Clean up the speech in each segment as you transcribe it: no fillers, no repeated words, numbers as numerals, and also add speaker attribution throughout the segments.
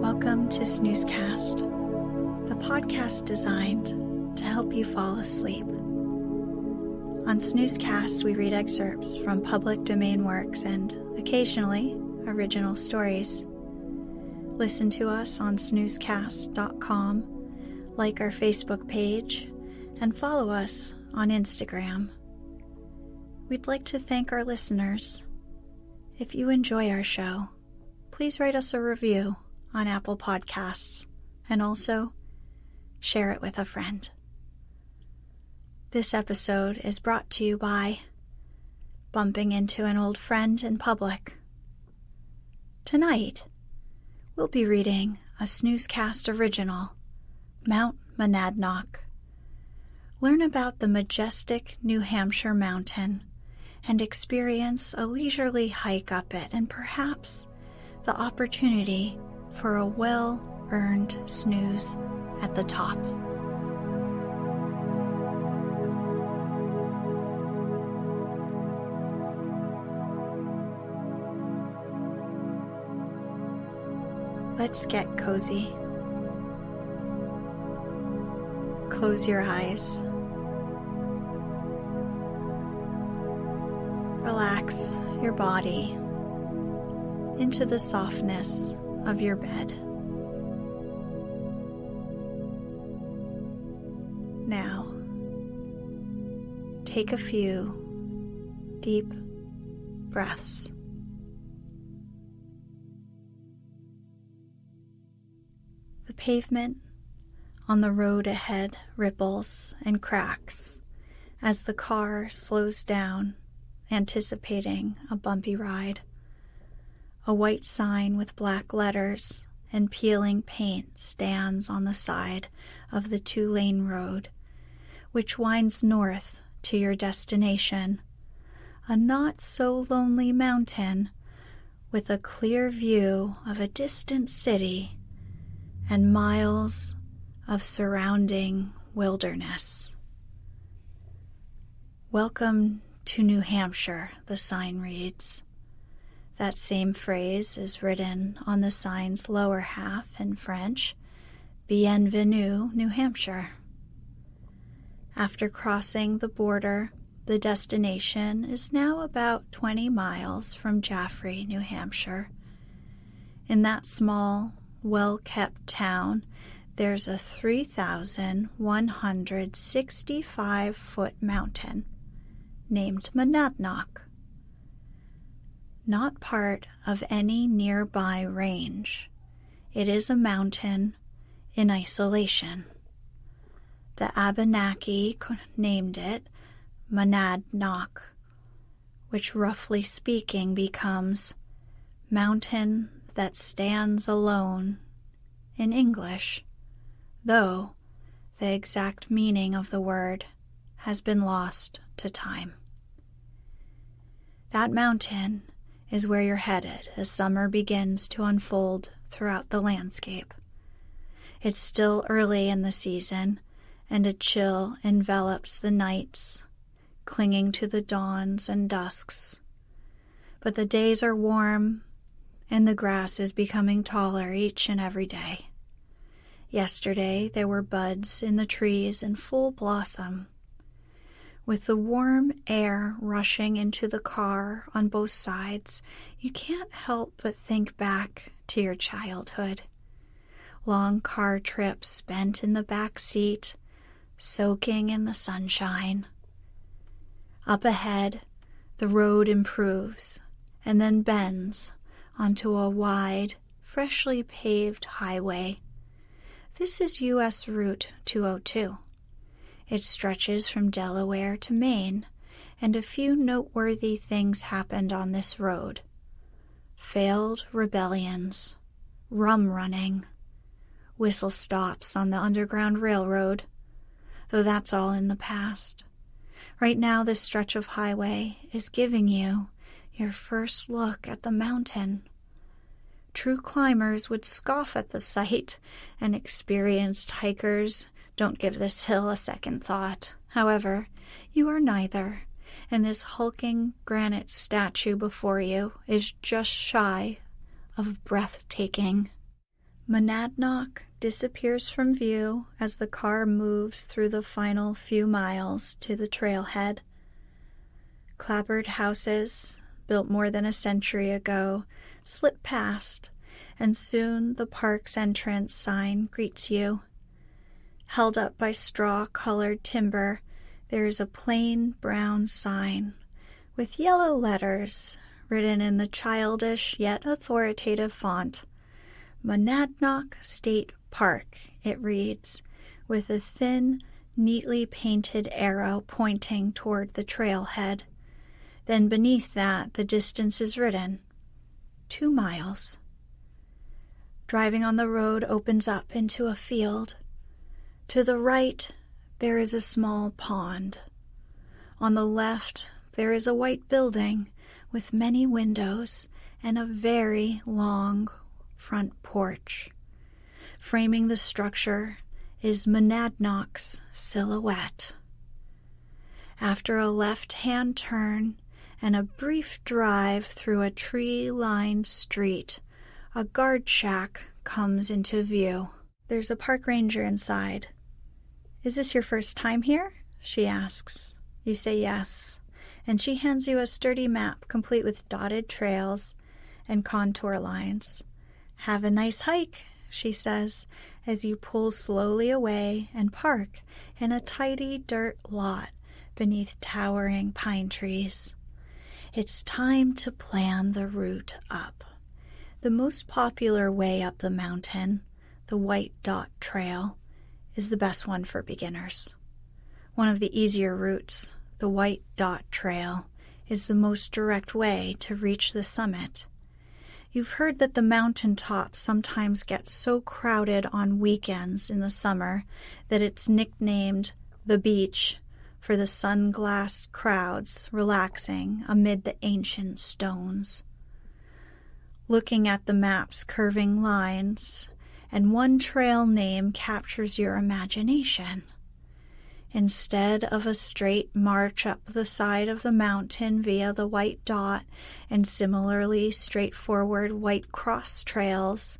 Speaker 1: Welcome to Snoozecast, the podcast designed to help you fall asleep. On Snoozecast, we read excerpts from public domain works and, occasionally, original stories. Listen to us on snoozecast.com, like our Facebook page, and follow us on Instagram. We'd like to thank our listeners. If you enjoy our show, please write us a review on Apple Podcasts, and also share it with a friend. This episode is brought to you by bumping into an old friend in public. Tonight, we'll be reading a Snoozecast original, Mount Monadnock. Learn about the majestic New Hampshire mountain and experience a leisurely hike up it and perhaps the opportunity for a well-earned snooze at the top. Let's get cozy. Close your eyes. Relax your body into the softness of your bed. Now, take a few deep breaths. The pavement on the road ahead ripples and cracks as the car slows down, anticipating a bumpy ride. A white sign with black letters and peeling paint stands on the side of the 2-lane road, which winds north to your destination, a not-so-lonely mountain with a clear view of a distant city and miles of surrounding wilderness. Welcome to New Hampshire, the sign reads. That same phrase is written on the sign's lower half in French, Bienvenue, New Hampshire. After crossing the border, the destination is now about 20 miles from Jaffrey, New Hampshire. In that small, well-kept town, there's a 3,165-foot mountain named Monadnock. Not part of any nearby range. It is a mountain in isolation. The Abenaki named it Monadnock, which roughly speaking becomes mountain that stands alone in English, though the exact meaning of the word has been lost to time. That mountain is where you're headed as summer begins to unfold throughout the landscape. It's still early in the season, and a chill envelops the nights, clinging to the dawns and dusks. But the days are warm, and the grass is becoming taller each and every day. Yesterday there were buds in the trees in full blossom. With the warm air rushing into the car on both sides, you can't help but think back to your childhood. Long car trips spent in the back seat, soaking in the sunshine. Up ahead, the road improves and then bends onto a wide, freshly paved highway. This is U.S. Route 202. It stretches from Delaware to Maine, and a few noteworthy things happened on this road. Failed rebellions, rum running. Whistle stops on the Underground Railroad, though that's all in the past. Right now, this stretch of highway is giving you your first look at the mountain. True climbers would scoff at the sight, and experienced hikers don't give this hill a second thought. However, you are neither, and this hulking granite statue before you is just shy of breathtaking. Monadnock disappears from view as the car moves through the final few miles to the trailhead. Clapboard houses, built more than a century ago, slip past, and soon the park's entrance sign greets you. Held up by straw-colored timber, there is a plain brown sign with yellow letters written in the childish yet authoritative font. Monadnock State Park, it reads, with a thin, neatly painted arrow pointing toward the trailhead. Then beneath that, the distance is written, 2 miles. Driving on the road opens up into a field. To the right, there is a small pond. On the left, there is a white building with many windows and a very long front porch. Framing the structure is Monadnock's silhouette. After a left-hand turn and a brief drive through a tree-lined street, a guard shack comes into view. There's a park ranger inside. "Is this your first time here?" she asks. You say yes, and she hands you a sturdy map complete with dotted trails and contour lines. "Have a nice hike," she says, as you pull slowly away and park in a tidy dirt lot beneath towering pine trees. It's time to plan the route up. The most popular way up the mountain, the White Dot Trail, is the best one for beginners. One of the easier routes, the White Dot Trail, is the most direct way to reach the summit. You've heard that the mountain tops sometimes get so crowded on weekends in the summer that it's nicknamed the beach for the sun-glassed crowds relaxing amid the ancient stones. Looking at the map's curving lines, and one trail name captures your imagination. Instead of a straight march up the side of the mountain via the White Dot and similarly straightforward White Cross trails,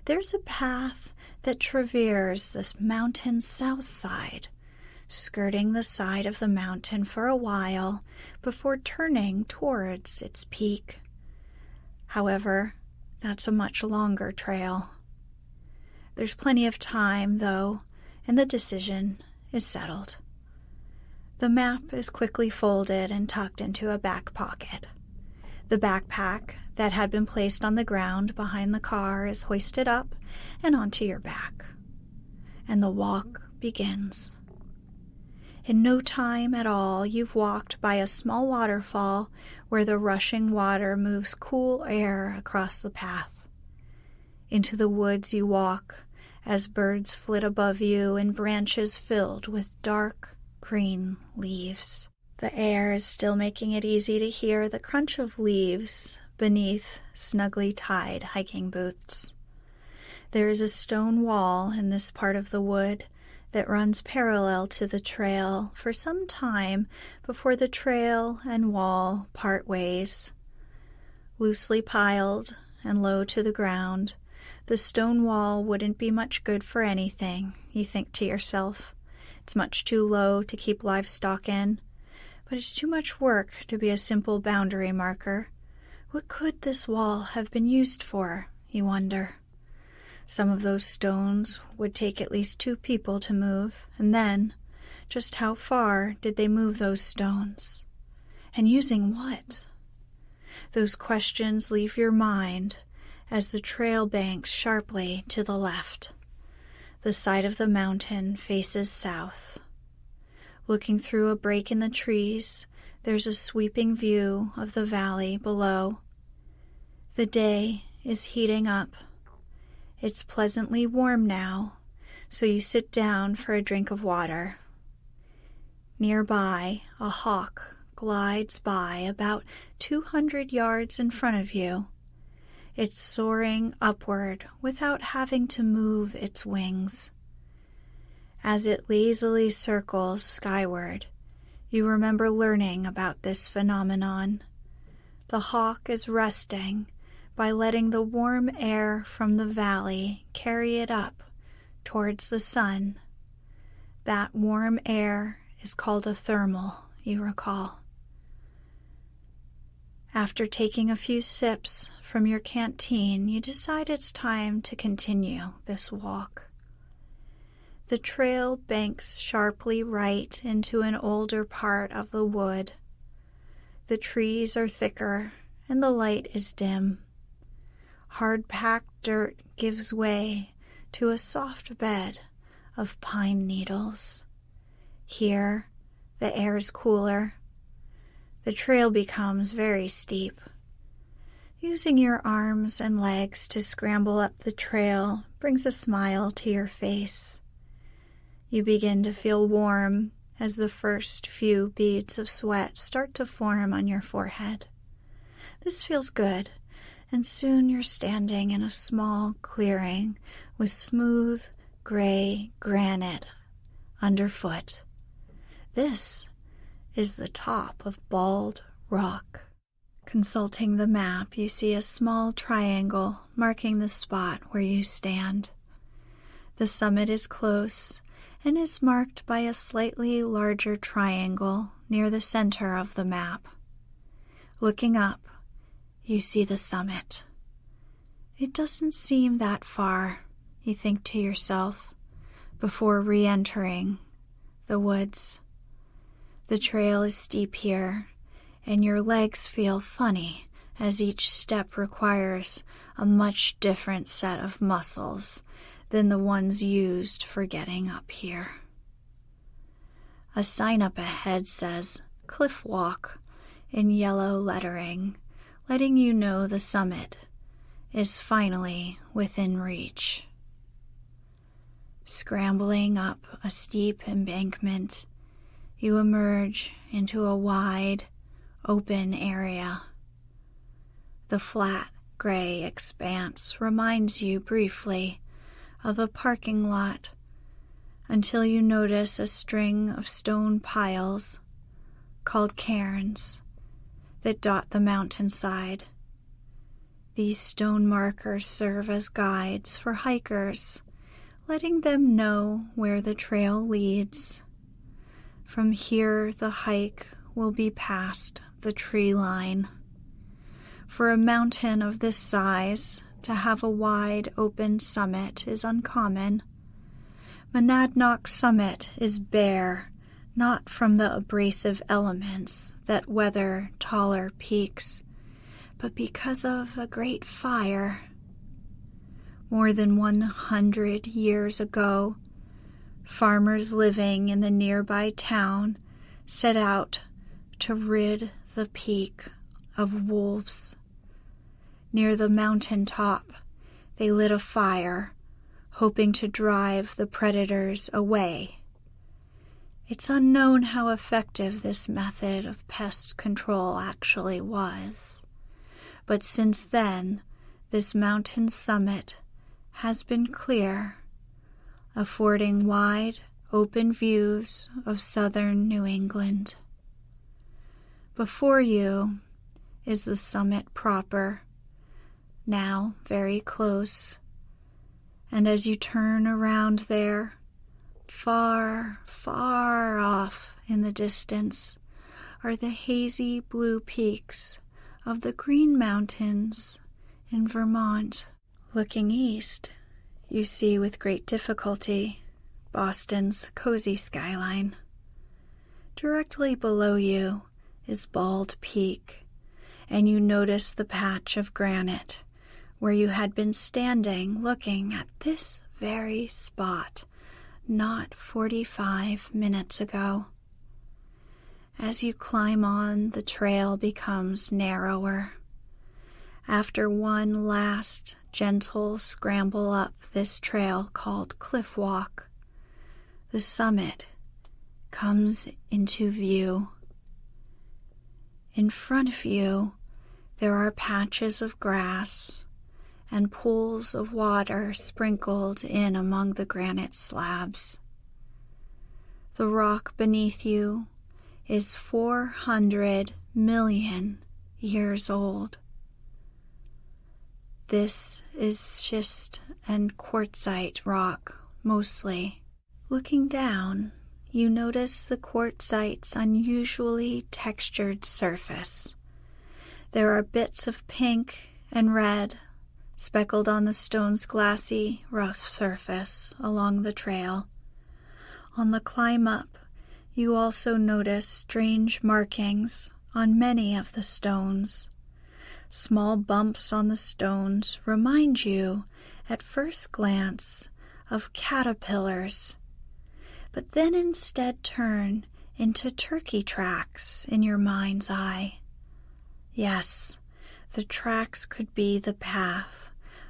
Speaker 1: there's a path that traverses this mountain's south side, skirting the side of the mountain for a while before turning towards its peak. However, that's a much longer trail. There's plenty of time, though, and the decision is settled. The map is quickly folded and tucked into a back pocket. The backpack that had been placed on the ground behind the car is hoisted up and onto your back, and the walk begins. In no time at all, you've walked by a small waterfall where the rushing water moves cool air across the path. Into the woods you walk as birds flit above you in branches filled with dark green leaves. The air is still making it easy to hear the crunch of leaves beneath snugly tied hiking boots. There is a stone wall in this part of the wood that runs parallel to the trail for some time before the trail and wall part ways. Loosely piled and low to the ground, the stone wall wouldn't be much good for anything, you think to yourself. It's much too low to keep livestock in, but it's too much work to be a simple boundary marker. What could this wall have been used for, you wonder? Some of those stones would take at least 2 people to move, and then, just how far did they move those stones? And using what? Those questions leave your mind as the trail banks sharply to the left. The side of the mountain faces south. Looking through a break in the trees, there's a sweeping view of the valley below. The day is heating up. It's pleasantly warm now, so you sit down for a drink of water. Nearby, a hawk glides by about 200 yards in front of you. It's soaring upward without having to move its wings. As it lazily circles skyward, you remember learning about this phenomenon. The hawk is resting by letting the warm air from the valley carry it up towards the sun. That warm air is called a thermal, you recall. After taking a few sips from your canteen, you decide it's time to continue this walk. The trail banks sharply right into an older part of the wood. The trees are thicker and the light is dim. Hard-packed dirt gives way to a soft bed of pine needles. Here, the air is cooler. The trail becomes very steep. Using your arms and legs to scramble up the trail brings a smile to your face. You begin to feel warm as the first few beads of sweat start to form on your forehead. This feels good, and soon you're standing in a small clearing with smooth, gray granite underfoot. This is the top of Bald Rock. Consulting the map, you see a small triangle marking the spot where you stand. The summit is close and is marked by a slightly larger triangle near the center of the map. Looking up, you see the summit. It doesn't seem that far, you think to yourself, before re-entering the woods. The trail is steep here, and your legs feel funny as each step requires a much different set of muscles than the ones used for getting up here. A sign up ahead says Cliff Walk in yellow lettering, letting you know the summit is finally within reach. Scrambling up a steep embankment, you emerge into a wide, open area. The flat, gray expanse reminds you briefly of a parking lot until you notice a string of stone piles called cairns that dot the mountainside. These stone markers serve as guides for hikers, letting them know where the trail leads. From here, the hike will be past the tree line. For a mountain of this size, to have a wide open summit is uncommon. Monadnock summit is bare, not from the abrasive elements that weather taller peaks, but because of a great fire. More than 100 years ago, farmers living in the nearby town set out to rid the peak of wolves. Near the mountain top, they lit a fire, hoping to drive the predators away. It's unknown how effective this method of pest control actually was, but since then, this mountain summit has been clear, affording wide, open views of southern New England. Before you is the summit proper, now very close, and as you turn around there, far, far off in the distance are the hazy blue peaks of the Green Mountains in Vermont. Looking east, you see with great difficulty Boston's cozy skyline. Directly below you is Bald Peak, and you notice the patch of granite where you had been standing looking at this very spot not 45 minutes ago. As you climb on, the trail becomes narrower. After one last gentle scramble up this trail called Cliff Walk, the summit comes into view. In front of you, there are patches of grass and pools of water sprinkled in among the granite slabs. The rock beneath you is 400 million years old. This is schist and quartzite rock, mostly. Looking down, you notice the quartzite's unusually textured surface. There are bits of pink and red speckled on the stone's glassy, rough surface along the trail. On the climb up, you also notice strange markings on many of the stones. Small bumps on the stones remind you, at first glance, of caterpillars, but then instead turn into turkey tracks in your mind's eye. Yes, the tracks could be the path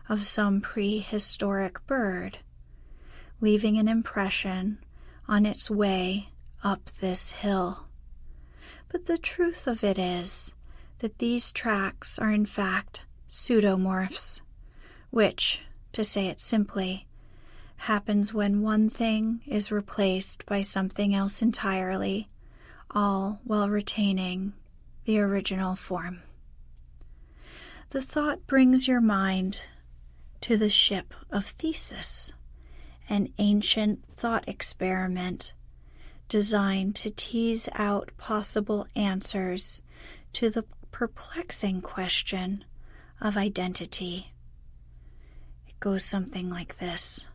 Speaker 1: of some prehistoric bird, leaving an impression on its way up this hill. But the truth of it is that these tracks are in fact pseudomorphs, which, to say it simply, happens when one thing is replaced by something else entirely, all while retaining the original form. The thought brings your mind to the ship of Theseus, an ancient thought experiment designed to tease out possible answers to the perplexing question of identity. It goes something like this.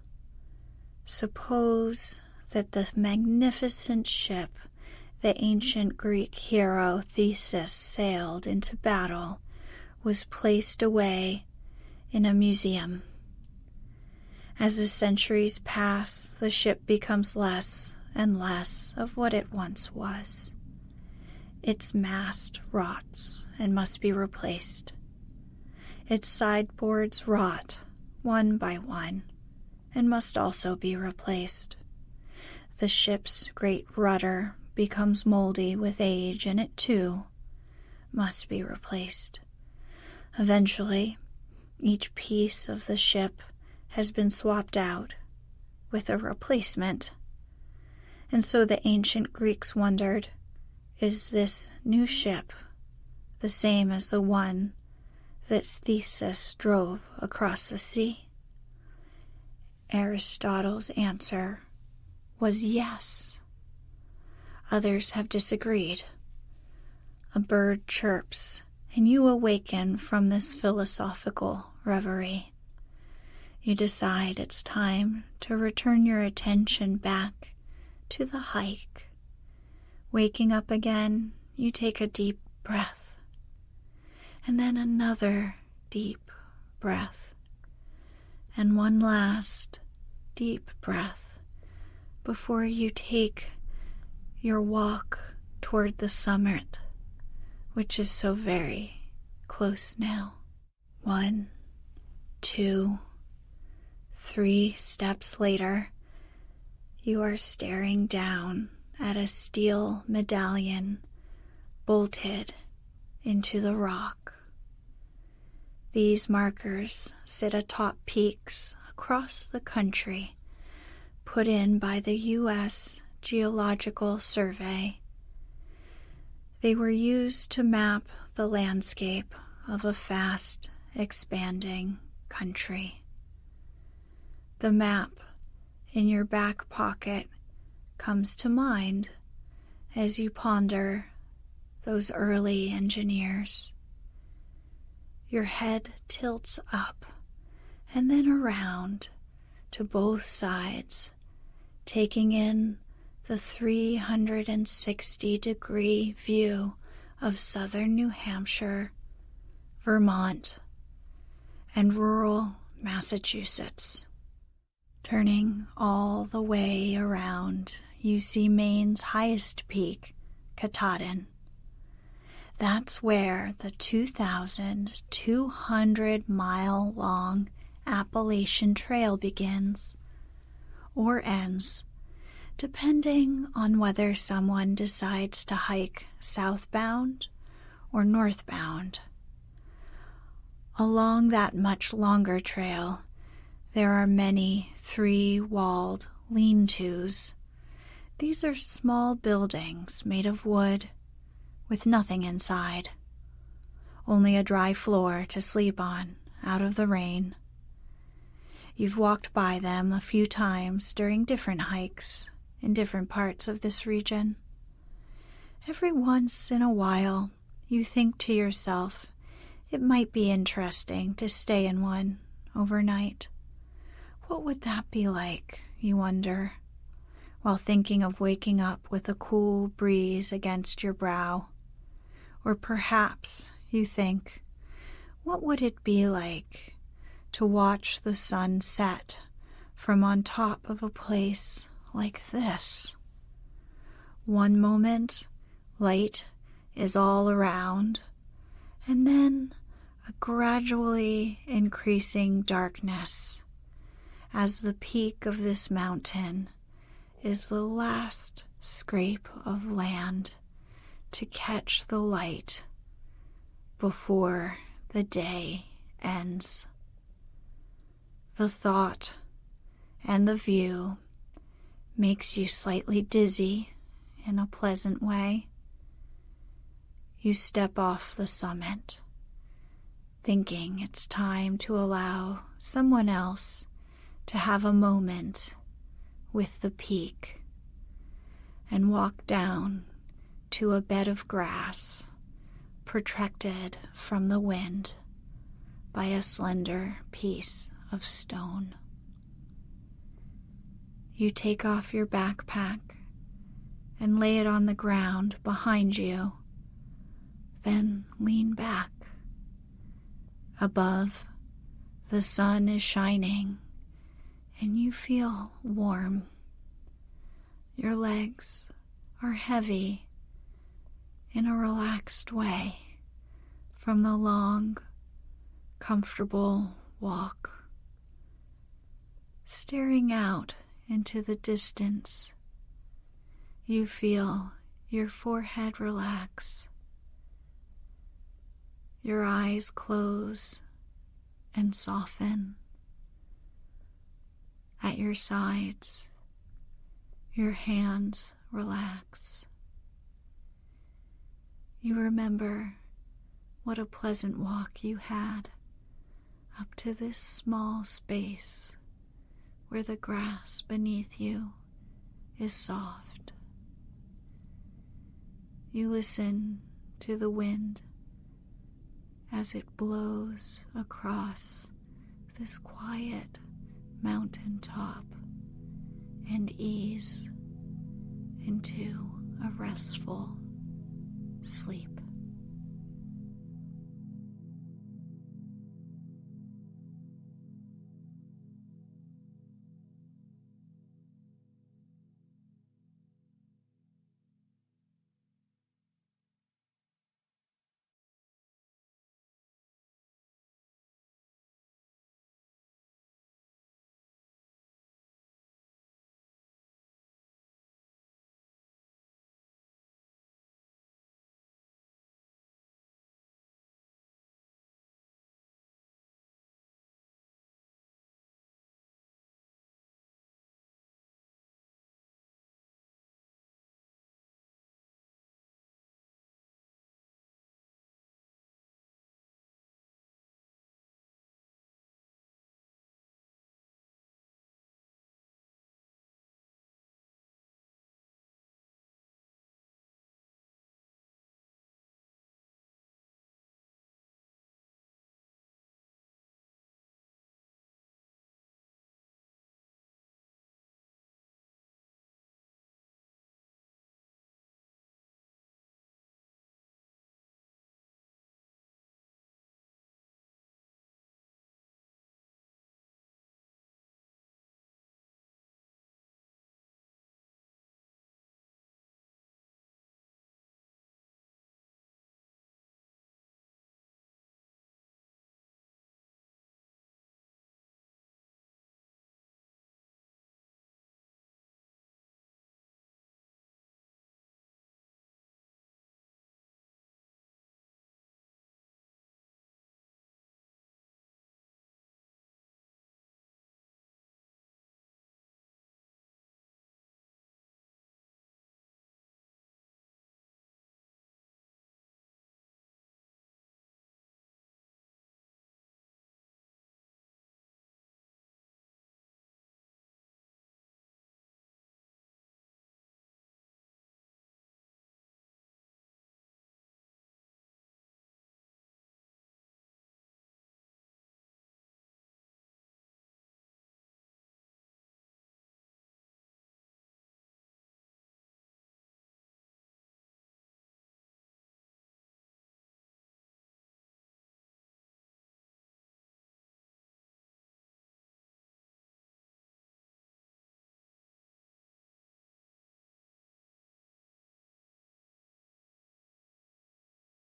Speaker 1: Suppose that the magnificent ship the ancient Greek hero Theseus sailed into battle was placed away in a museum. As the centuries pass, the ship becomes less and less of what it once was. Its mast rots and must be replaced. Its sideboards rot one by one and must also be replaced. The ship's great rudder becomes moldy with age, and it too must be replaced. Eventually, each piece of the ship has been swapped out with a replacement. And so the ancient Greeks wondered, is this new ship the same as the one that Theseus drove across the sea? Aristotle's answer was yes. Others have disagreed. A bird chirps, and you awaken from this philosophical reverie. You decide it's time to return your attention back to the hike. Waking up again, you take a deep breath, and then another deep breath, and one last deep breath before you take your walk toward the summit, which is so very close now. 1, 2, 3 steps later, you are staring down at a steel medallion bolted into the rock. These markers sit atop peaks across the country, put in by the U.S. Geological Survey. They were used to map the landscape of a fast expanding country. The map in your back pocket comes to mind as you ponder those early engineers. Your head tilts up and then around to both sides, taking in the 360-degree view of southern New Hampshire, Vermont, and rural Massachusetts. Turning all the way around, you see Maine's highest peak, Katahdin. That's where the 2,200-mile-long Appalachian Trail begins, or ends, depending on whether someone decides to hike southbound or northbound. Along that much longer trail, there are many three-walled lean-tos. These are small buildings made of wood with nothing inside, only a dry floor to sleep on out of the rain. You've walked by them a few times during different hikes in different parts of this region. Every once in a while, you think to yourself, it might be interesting to stay in one overnight. What would that be like, you wonder, while thinking of waking up with a cool breeze against your brow? Or perhaps you think, what would it be like to watch the sun set from on top of a place like this? One moment, light is all around, and then a gradually increasing darkness, as the peak of this mountain is the last scrape of land to catch the light before the day ends. The thought and the view makes you slightly dizzy in a pleasant way. You step off the summit, thinking it's time to allow someone else to have a moment with the peak, and walk down to a bed of grass protected from the wind by a slender piece of stone. You take off your backpack and lay it on the ground behind you, then lean back. Above, the sun is shining and you feel warm. Your legs are heavy in a relaxed way from the long, comfortable walk. Staring out into the distance, you feel your forehead relax. Your eyes close and soften. At your sides, your hands relax. You remember what a pleasant walk you had up to this small space where the grass beneath you is soft. You listen to the wind as it blows across this quiet mountain top and ease into a restful sleep.